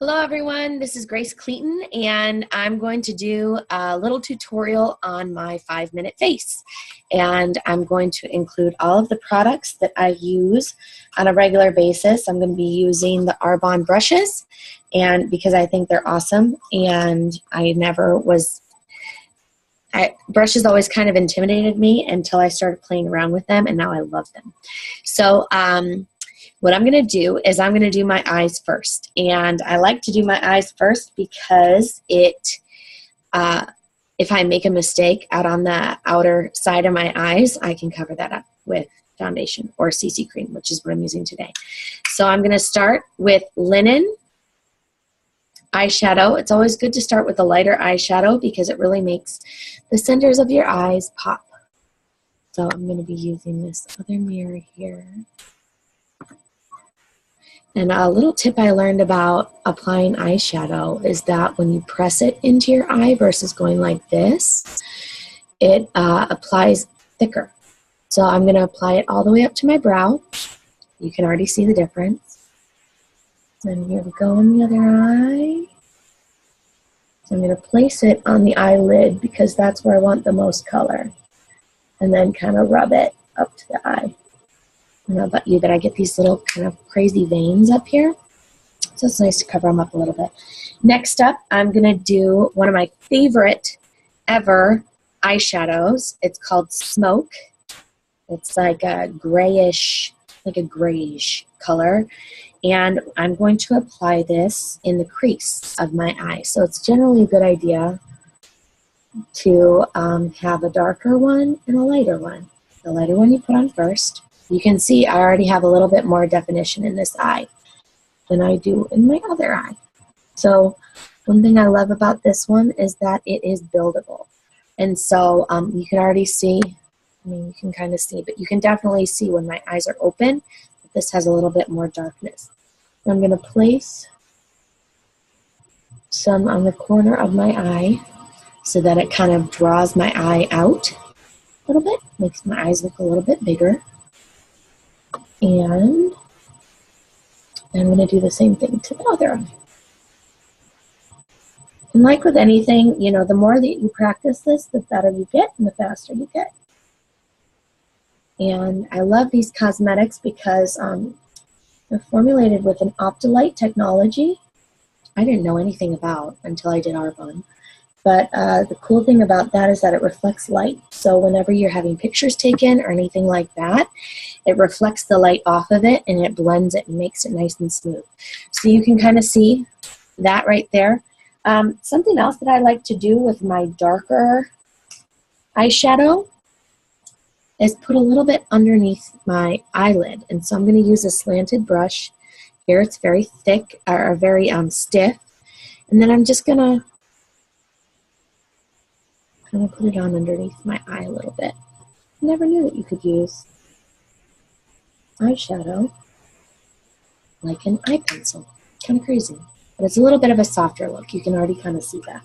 Hello everyone, this is Grace Cleaton and I'm going to do a little tutorial on my 5-minute face. And I'm going to include all of the products that I use on a regular basis. I'm going to be using the Arbonne brushes and because I think they're awesome, and brushes always kind of intimidated me until I started playing around with them, and now I love them. So what I'm going to do is I'm going to do my eyes first. And I like to do my eyes first because if I make a mistake out on the outer side of my eyes, I can cover that up with foundation or CC cream, which is what I'm using today. So I'm going to start with linen eyeshadow. It's always good to start with a lighter eyeshadow because it really makes the centers of your eyes pop. So I'm going to be using this other mirror here. And a little tip I learned about applying eyeshadow is that when you press it into your eye versus going like this, it applies thicker. So I'm going to apply it all the way up to my brow. You can already see the difference. And here we go on the other eye. So I'm going to place it on the eyelid because that's where I want the most color. And then kind of rub it up to the eye. I don't know about you, but I get these little kind of crazy veins up here. So it's nice to cover them up a little bit. Next up, I'm going to do one of my favorite ever eyeshadows. It's called Smoke. It's like a grayish color. And I'm going to apply this in the crease of my eye. So it's generally a good idea to have a darker one and a lighter one. The lighter one you put on first. You can see I already have a little bit more definition in this eye than I do in my other eye. So one thing I love about this one is that it is buildable. And so you can already see, you can kind of see, but you can definitely see when my eyes are open, that this has a little bit more darkness. I'm going to place some on the corner of my eye so that it kind of draws my eye out a little bit, makes my eyes look a little bit bigger. And I'm going to do the same thing to the other eye. And like with anything, the more that you practice this, the better you get and the faster you get. And I love these cosmetics because they're formulated with an Optolite technology I didn't know anything about until I did Arbonne. But the cool thing about that is that it reflects light. So whenever you're having pictures taken or anything like that, it reflects the light off of it and it blends it and makes it nice and smooth. So you can kind of see that right there. Something else that I like to do with my darker eyeshadow is put a little bit underneath my eyelid. And so I'm going to use a slanted brush. Here it's very thick, or very stiff. And then I'm just going to kind of put it on underneath my eye a little bit. I never knew that you could use eyeshadow like an eye pencil. Kind of crazy. But it's a little bit of a softer look. You can already kind of see that.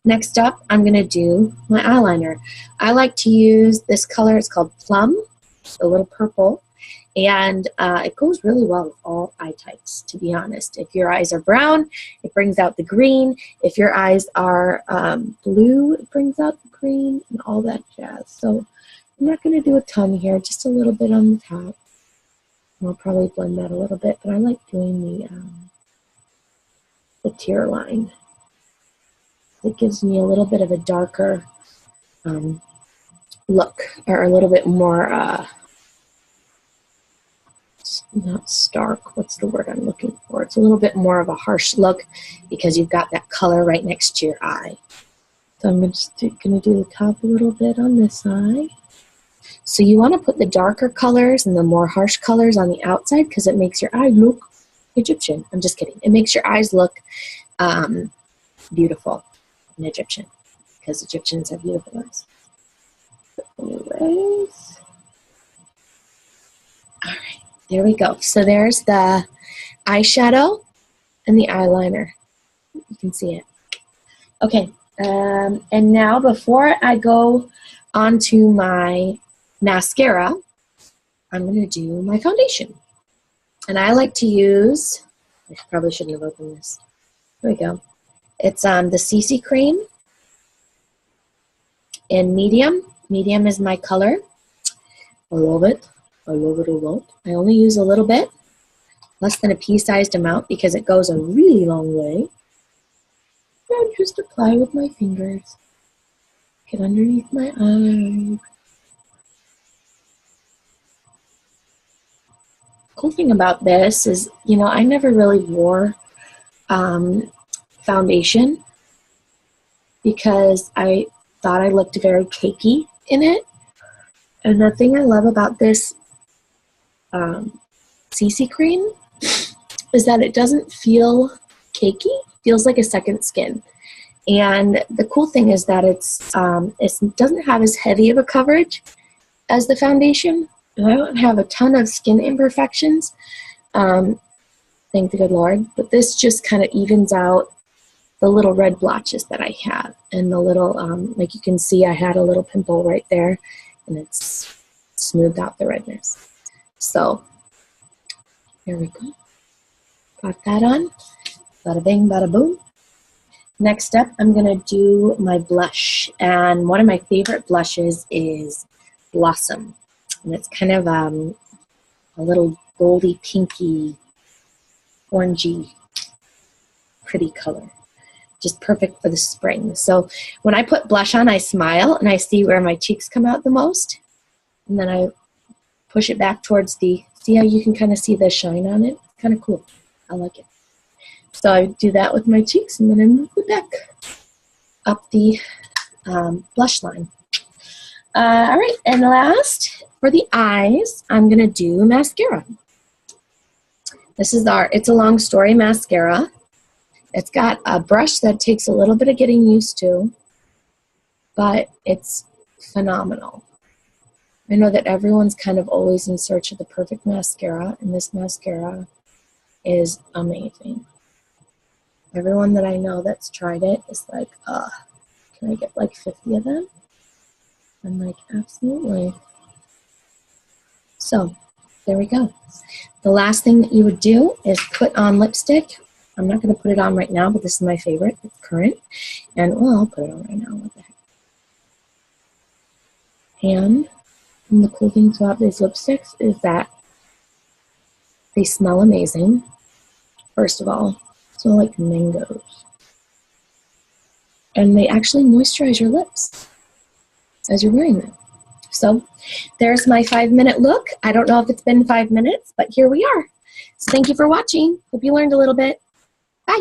Next up, I'm going to do my eyeliner. I like to use this color. It's called Plum. It's a little purple. And it goes really well with all eye types, to be honest. If your eyes are brown, it brings out the green. If your eyes are blue, it brings out the green and all that jazz. So I'm not going to do a ton here, just a little bit on the top. I'll probably blend that a little bit, but I like doing the tear line. It gives me a little bit of a darker look, or a little bit more not stark, what's the word I'm looking for? It's a little bit more of a harsh look because you've got that color right next to your eye. So I'm just going to do the top a little bit on this eye. So you want to put the darker colors and the more harsh colors on the outside because it makes your eye look Egyptian. I'm just kidding. It makes your eyes look beautiful and Egyptian because Egyptians have beautiful eyes. But anyways, all right. There we go. So there's the eyeshadow and the eyeliner. You can see it. Okay. And now before I go on to my mascara, I'm going to do my foundation. And I like to use, I probably shouldn't have opened this. Here we go. It's the CC cream in medium. Medium is my color. I love it. I love it a lot. I only use a little bit, less than a pea-sized amount, because it goes a really long way. And just apply with my fingers. Get underneath my eye. Cool thing about this is, you know, I never really wore foundation because I thought I looked very cakey in it. And the thing I love about this CC cream is that it doesn't feel cakey. It feels like a second skin. And the cool thing is that it doesn't have as heavy of a coverage as the foundation. And I don't have a ton of skin imperfections, thank the good Lord. But this just kind of evens out the little red blotches that I have. And the little, like you can see, I had a little pimple right there. And it's smoothed out the redness. So, here we go. Got that on. Bada bing, bada boom. Next up, I'm going to do my blush. And one of my favorite blushes is Blossom. And it's kind of a little goldy, pinky, orangey, pretty color. Just perfect for the spring. So when I put blush on, I smile and I see where my cheeks come out the most. And then I push it back towards see how you can kind of see the shine on it? Kind of cool. I like it. So I do that with my cheeks, and then I move it back up the blush line. All right, and last, for the eyes, I'm going to do mascara. This is it's a Long Story mascara. It's got a brush that takes a little bit of getting used to, but it's phenomenal. I know that everyone's kind of always in search of the perfect mascara, and this mascara is amazing. Everyone that I know that's tried it is like, can I get like 50 of them? I'm like, absolutely. So, there we go. The last thing that you would do is put on lipstick. I'm not going to put it on right now, but this is my favorite. It's Currant. And, well, I'll put it on right now. What the heck? And the cool thing about these lipsticks is that they smell amazing. First of all, smell like mangoes. And they actually moisturize your lips as you're wearing them. So there's my 5-minute look. I don't know if it's been 5 minutes, but here we are. So thank you for watching. Hope you learned a little bit. Bye.